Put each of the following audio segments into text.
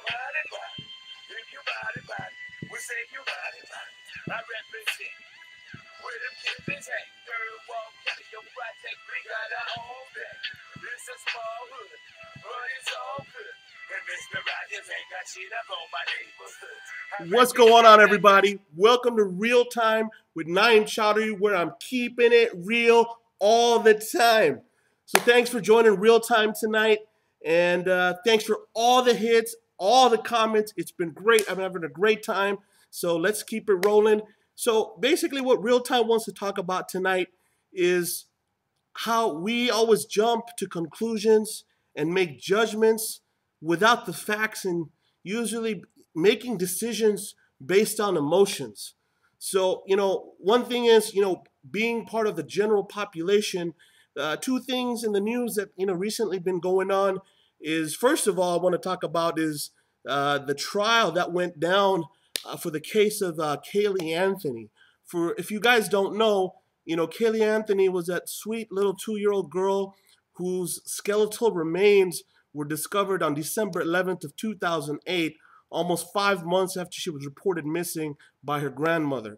ride it, ride. If you ride it, ride. We say you ride it, ride. I represent where them kids at. Third wall, county, your project, we got our own thing. This a small hood, but it's all good. And Mr. Rogers ain't got shit up on my neighborhood. What's going on, everybody? Welcome to Real Time with Naeem Chowdhury, where I'm keeping it real all the time. So thanks for joining Real Time tonight, and thanks for all the hits, all the comments. It's been great. I'm having a great time. So let's keep it rolling. So basically what Real Time wants to talk about tonight is how we always jump to conclusions and make judgments without the facts, and usually making decisions based on emotions. So, one thing is, being part of the general population, two things in the news that, recently been going on is, first of all, I want to talk about is the trial that went down for the case of Caylee Anthony. For if you guys don't know, Caylee Anthony was that sweet little 2-year-old girl whose skeletal remains were discovered on December 11th of 2008, almost 5 months after she was reported missing by her grandmother.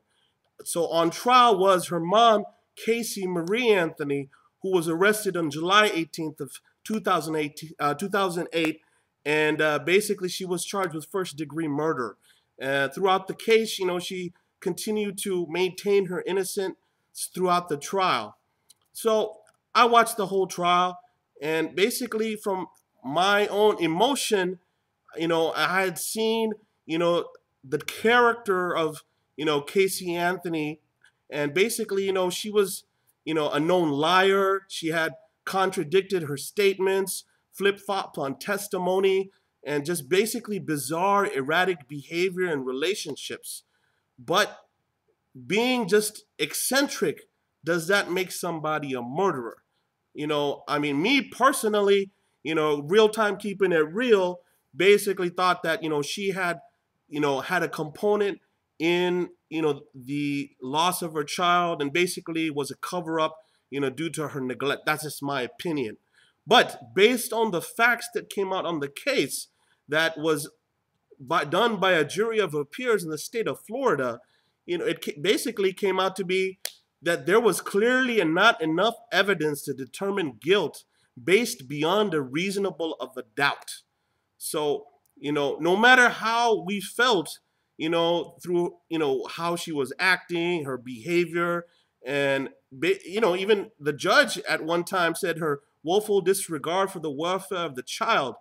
So on trial was her mom, Casey Marie Anthony, who was arrested on July 18th of 2008, and basically she was charged with first-degree murder. Throughout the case, she continued to maintain her innocence throughout the trial. So I watched the whole trial, and basically from my own emotion, I had seen, the character of, Casey Anthony, and basically, she was, a known liar. She had contradicted her statements, flip-flopped on testimony, and just basically bizarre, erratic behavior in relationships. But being just eccentric, does that make somebody a murderer? Me personally, Real Time keeping it real, basically thought that, she had, had a component in, the loss of her child, and basically was a cover up, due to her neglect. That's just my opinion. But based on the facts that came out on the case that was done by a jury of her peers in the state of Florida, it basically came out to be that there was clearly not enough evidence to determine guilt based beyond a reasonable of a doubt. So, no matter how we felt, through, how she was acting, her behavior, and, even the judge at one time said her woeful disregard for the welfare of the child,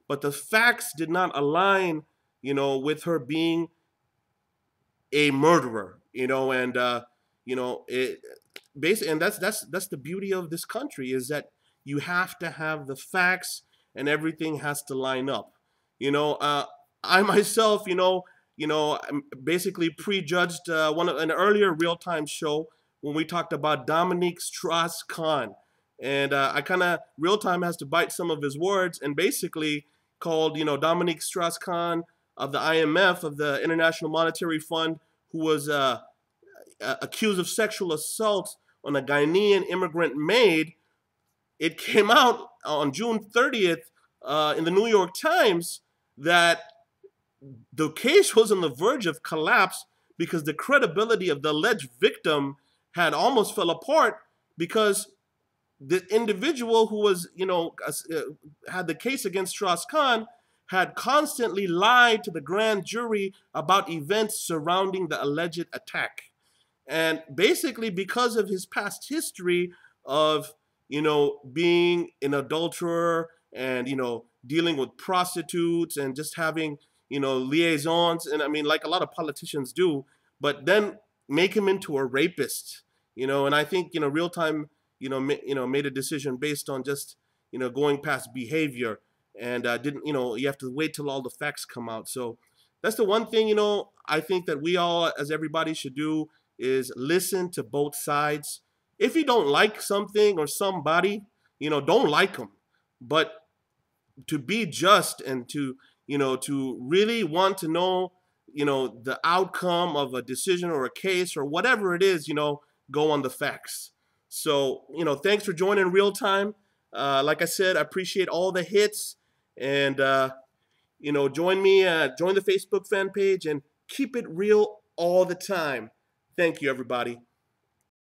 but the facts did not align, with her being a murderer, and it basically, and that's the beauty of this country, is that you have to have the facts and everything has to line up. I myself, basically prejudged an earlier Real Time show when we talked about Dominique Strauss-Kahn, and I kind of Real Time has to bite some of his words, and basically called Dominique Strauss-Kahn of the IMF, of the International Monetary Fund, who was accused of sexual assault on a Ghanaian immigrant maid. It came out on June 30th in the New York Times that the case was on the verge of collapse because the credibility of the alleged victim had almost fell apart, because the individual who was, had the case against Strauss-Kahn had constantly lied to the grand jury about events surrounding the alleged attack. And basically, because of his past history of, being an adulterer and, dealing with prostitutes and just having, liaisons, and like a lot of politicians do, but then make him into a rapist, and I think, Real Time, made a decision based on just, going past behavior, and didn't, you have to wait till all the facts come out. So that's the one thing, I think that we all, as everybody, should do, is listen to both sides. If you don't like something or somebody, don't like them. But to be just and to, to really want to know, the outcome of a decision or a case or whatever it is, go on the facts. So, thanks for joining Real Time. Like I said, I appreciate all the hits. And, Join me, join the Facebook fan page, and keep it real all the time. Thank you, everybody.